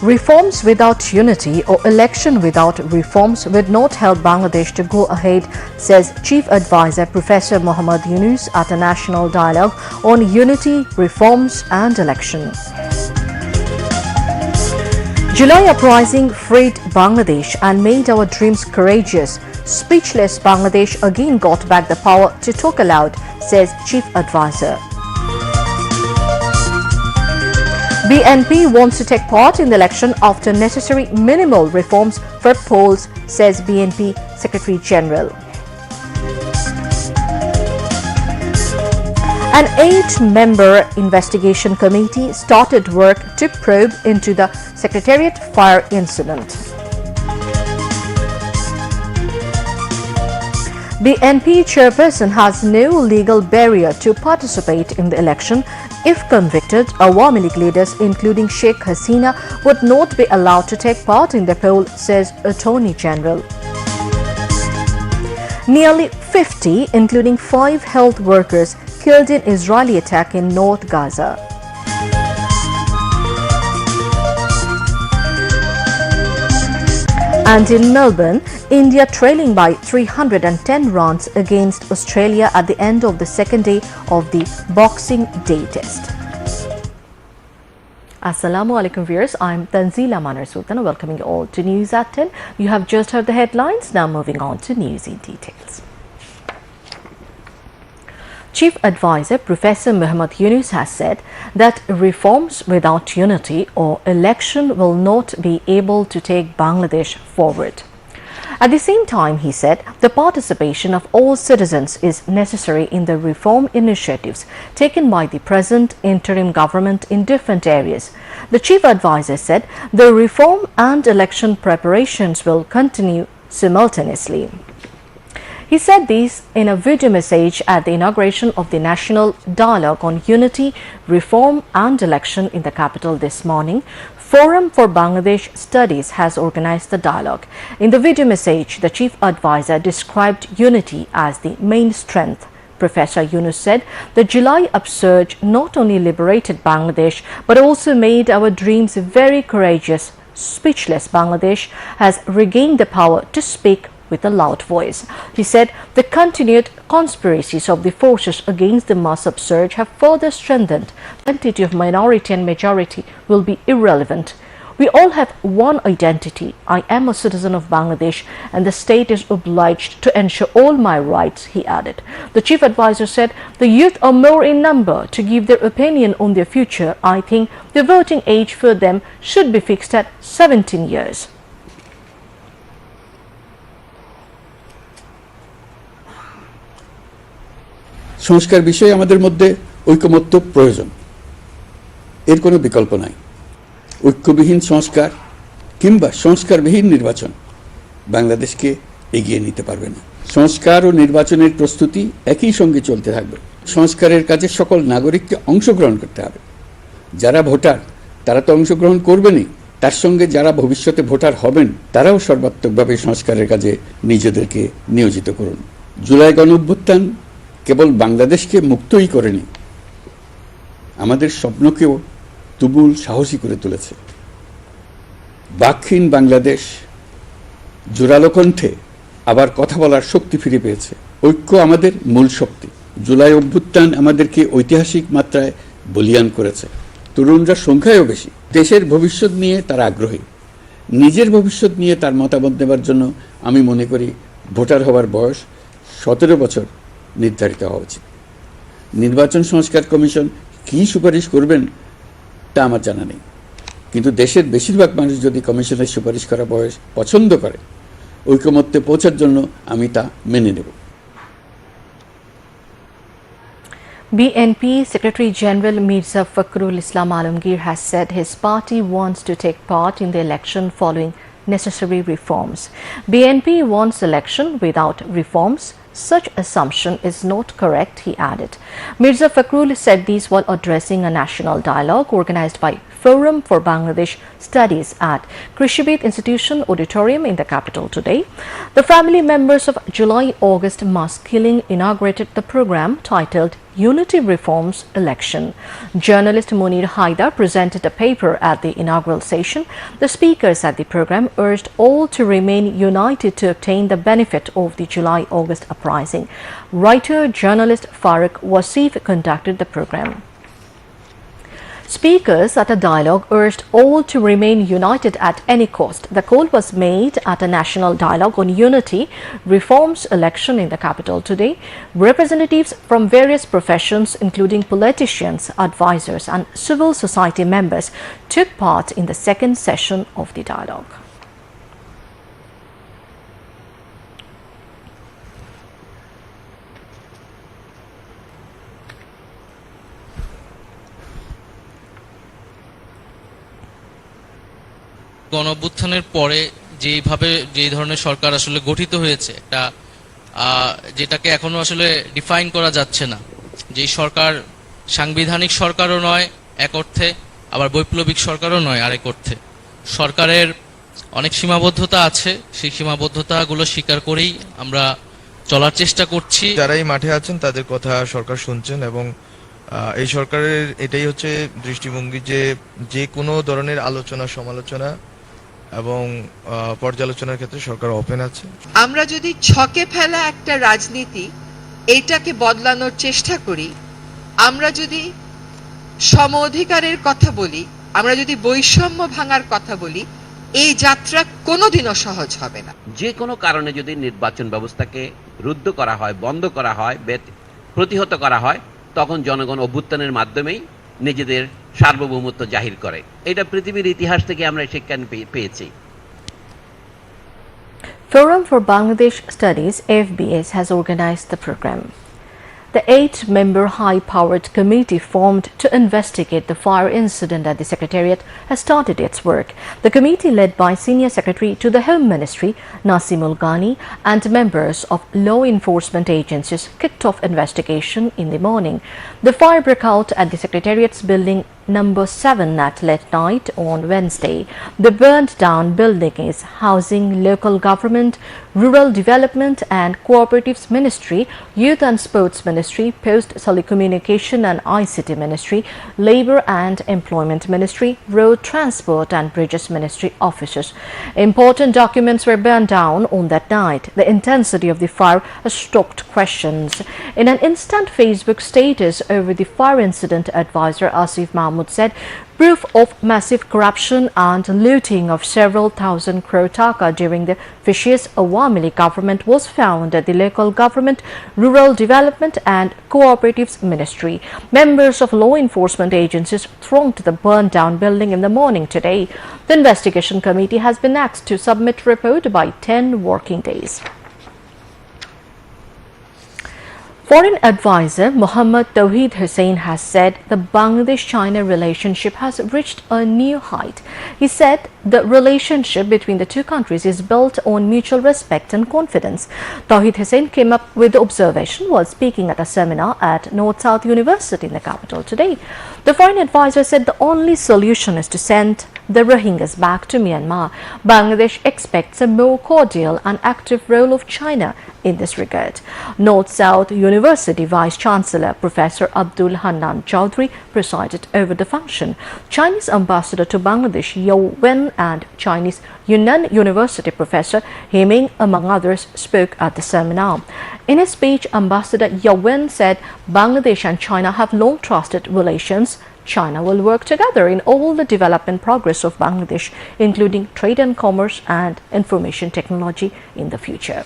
Reforms without unity or election without reforms would not help Bangladesh to go ahead, says Chief Advisor Professor Muhammad Yunus at a national dialogue on unity, reforms and election. July uprising freed Bangladesh and made our dreams courageous. Speechless Bangladesh again got back the power to talk aloud, says Chief Advisor. BNP wants to take part in the election after necessary minimal reforms for polls, says BNP Secretary General. An 8-member investigation committee started work to probe into the Secretariat fire incident. BNP chairperson has no legal barrier to participate in the election. If convicted, Awami League leaders including Sheikh Hasina would not be allowed to take part in the poll, says Attorney General. Nearly 50, including 5 health workers, killed in Israeli attack in North Gaza. And in Melbourne, India trailing by 310 runs against Australia at the end of the second day of the Boxing Day test. Assalamu alaikum viewers, I'm Tanzila Manar Sultan welcoming you all to News at 10. You have just heard the headlines, now moving on to news in details. Chief Advisor Professor Muhammad Yunus has said that reforms without unity or election will not be able to take Bangladesh forward. At the same time, he said the participation of all citizens is necessary in the reform initiatives taken by the present interim government in different areas. The Chief Advisor said the reform and election preparations will continue simultaneously. He said this in a video message at the inauguration of the National Dialogue on Unity, Reform and Election in the capital this morning. Forum for Bangladesh Studies has organized the dialogue. In the video message, the Chief Advisor described unity as the main strength. Professor Yunus said the July upsurge not only liberated Bangladesh but also made our dreams very courageous. Speechless Bangladesh has regained the power to speak with a loud voice. He said the continued conspiracies of the forces against the mass upsurge have further strengthened. The identity of minority and majority will be irrelevant. We all have one identity. I am a citizen of Bangladesh and the state is obliged to ensure all my rights, he added. The Chief Advisor said the youth are more in number to give their opinion on their future. I think the voting age for them should be fixed at 17 years. সংস্কার বিষয়ে আমাদের মধ্যে ঐকমত্য প্রয়োজন, এর কোনো বিকল্প নাই। ঐক্যবিহীন সংস্কার কিংবা সংস্কারবিহীন নির্বাচন বাংলাদেশকে এগিয়ে নিতে পারবে না। সংস্কার ও নির্বাচনের প্রস্তুতি একই সঙ্গে চলতে থাকবে। সংস্কারের কাজে সকল নাগরিককে অংশগ্রহণ করতে হবে। যারা ভোটার তারা তো অংশগ্রহণ করবেনই, তার সঙ্গে যারা ভবিষ্যতে ভোটার হবেন তারাও সর্বাত্মকভাবে সংস্কারের কাজে নিজেদেরকে নিয়োজিত করুন। জুলাই গণঅভ্যুত্থান কেবল বাংলাদেশকে মুক্তই করেনি, আমাদের স্বপ্নকেও তুমুল সাহসী করে তুলেছে। বাকহীন বাংলাদেশ জোরালো কণ্ঠে আবার কথা বলার শক্তি ফিরে পেয়েছে। ঐক্য আমাদের মূল শক্তি। জুলাই অভ্যুত্থান আমাদেরকে ঐতিহাসিক মাত্রায় বলীয়ান করেছে। তরুণরা সংখ্যায়ও বেশি। দেশের ভবিষ্যৎ নিয়ে তারা আগ্রহী। নিজের ভবিষ্যৎ নিয়ে তার মতামত নেবার জন্য আমি মনে করি ভোটার হওয়ার বয়স 17 বছর নির্ধারিত হওয়া উচিত। নির্বাচন সংস্কার কমিশন কি সুপারিশ করবেন তা আমার জানা নেই, কিন্তু দেশের বেশিরভাগ মানুষ যদি কমিশনের সুপারিশ করা বয়স পছন্দ করে, ঐকমত্যে পৌঁছার জন্য আমি তা মেনে নেব। BNP Secretary General Mirza Fakhrul Islam Alamgir has said his party wants to take part in the election following necessary reforms. BNP wants election without reforms. Such assumption is not correct, he added. Mirza Fakhrul said this while addressing a national dialogue organized by Forum for Bangladesh Studies at Krishibit Institution Auditorium in the capital today. The family members of July-August mass killing inaugurated the program titled Unity Reforms Election. Journalist Munir Haidar presented a paper at the inaugural session. The speakers at the program urged all to remain united to obtain the benefit of the July-August uprising. Writer-journalist Farooq Wasif conducted the program. Speakers at a dialogue urged all to remain united at any cost. The call was made at a national dialogue on unity reforms election in the capital today. Representatives from various professions, including politicians, advisors and civil society members, took part in the second session of the dialogue. গণঅভ্যুত্থানের পরে যে ধরনের সরকার আসলে গঠিত হয়েছে একটা যেটাকে এখনো আসলে ডিফাইন করা যাচ্ছে না, যে সরকার সাংবিধানিক সরকারও নয় এক অর্থে, আবার বৈপ্লবিক সরকারও নয় আরেক অর্থে। সরকারের অনেক সীমাবদ্ধতা আছে, সেই সীমাবদ্ধতাগুলো স্বীকার করেই আমরা চলার চেষ্টা করছি। যারাই মাঠে আছেন তাদের কথা সরকার শুনছেন এবং এই সরকারের এটাই হচ্ছে দৃষ্টিভঙ্গি যে কোনো ধরনের আলোচনা সমালোচনা এবং পর্যালোচনার ক্ষেত্রে সরকার ওপেন আছে। আমরা যদি ছকে ফেলা একটা রাজনীতি এটাকে বদলানোর চেষ্টা করি, আমরা যদি সম অধিকারের কথা বলি, আমরা যদি বৈষম্য ভাঙার কথা বলি, এই যাত্রা কোনোদিনও সহজ হবে না। যে কোনো কারণে যদি নির্বাচন ব্যবস্থাকে রুদ্ধ করা হয়, বন্ধ করা হয়, প্রতিহত করা হয়, তখন জনগণ অভ্যুত্থানের মাধ্যমেই নিজেদের সার্বভৌমত্ব জাহির করে। এটা পৃথিবীর ইতিহাস থেকে আমরা শিক্ষা পেয়েছি। Forum for Bangladesh Studies (FBS) has organized the program. The 8-member high-powered committee formed to investigate the fire incident at the Secretariat has started its work. The committee, led by Senior Secretary to the Home Ministry, Nasimul Ghani, and members of law enforcement agencies, kicked off investigation in the morning. The fire broke out at the Secretariat's building number 7 at late night on Wednesday. The burned-down building is housing local government, rural development and cooperatives ministry, youth and sports ministry, post telecommunication and ICT ministry, labor and employment ministry, road transport and bridges ministry offices. Important documents were burned down on that night. The intensity of the fire has stoked questions. In an instant Facebook status over the fire incident, advisor Asif Mahmood said proof of massive corruption and looting of several thousand crore taka during the vicious Awami League government was found at the local government, rural development and cooperatives ministry. Members of law enforcement agencies thronged the burned down building in the morning today. The investigation committee has been asked to submit report by 10 working days. Foreign advisor Mohammad Tawhid Hussain has said the Bangladesh-China relationship has reached a new height. He said the relationship between the two countries is built on mutual respect and confidence. Tawhid Hussain came up with the observation while speaking at a seminar at North-South University in the capital today. The foreign advisor said the only solution is to send the Rohingyas back to Myanmar. Bangladesh expects a more cordial and active role of China in this regard. North-South University Vice-Chancellor Professor Abdul Hannan Chowdhury presided over the function. Chinese Ambassador to Bangladesh Yao Wen and Chinese Yunnan University Professor He Ming, among others, spoke at the seminar. In his speech, Ambassador Yao Wen said Bangladesh and China have long trusted relations. China will work together in all the development progress of Bangladesh, including trade and commerce and information technology in the future.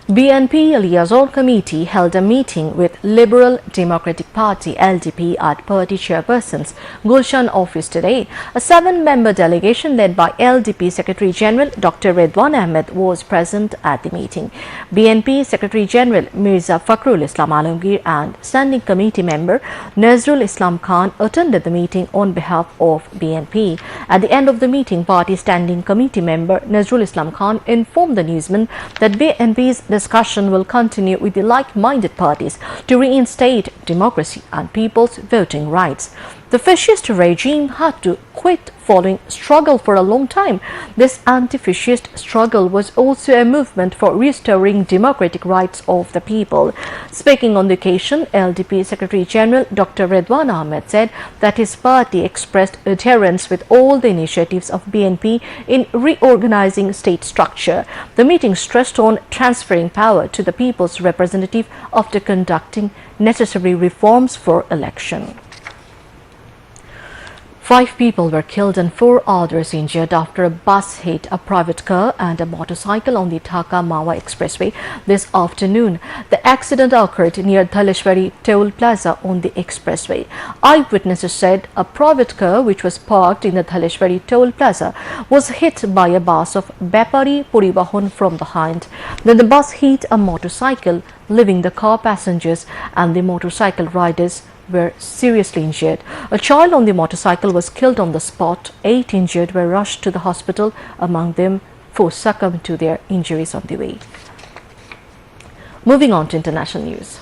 BNP Liaison Committee held a meeting with Liberal Democratic Party (LDP) at party chairperson's Gulshan office today. A 7-member delegation led by LDP Secretary General Dr. Redwan Ahmed was present at the meeting. BNP Secretary General Mirza Fakhrul Islam Alamgir and Standing Committee member Nazrul Islam Khan attended the meeting on behalf of BNP. At the end of the meeting, party Standing Committee member Nazrul Islam Khan informed the newsman that BNP's discussion will continue with the like-minded parties to reinstate democracy and people's voting rights. The fascist regime had to quit following struggle for a long time. This anti-fascist struggle was also a movement for restoring democratic rights of the people. Speaking on the occasion, LDP Secretary General Dr. Redwan Ahmed said that his party expressed adherence with all the initiatives of BNP in reorganizing state structure. The meeting stressed on transferring power to the people's representative after conducting necessary reforms for election. 5 people were killed and 4 others injured after a bus hit a private car and a motorcycle on the Dhaka-Mawa Expressway this afternoon. The accident occurred near Dhaleshwari Toll Plaza on the expressway. Eyewitnesses said a private car which was parked in the Dhaleshwari Toll Plaza was hit by a bus of Bepari Puribahon from behind. Then the bus hit a motorcycle, leaving the car passengers and the motorcycle riders were seriously injured. A child on the motorcycle was killed on the spot. 8 injured were rushed to the hospital. Among them, 4 succumbed to their injuries on the way. Moving on to international news.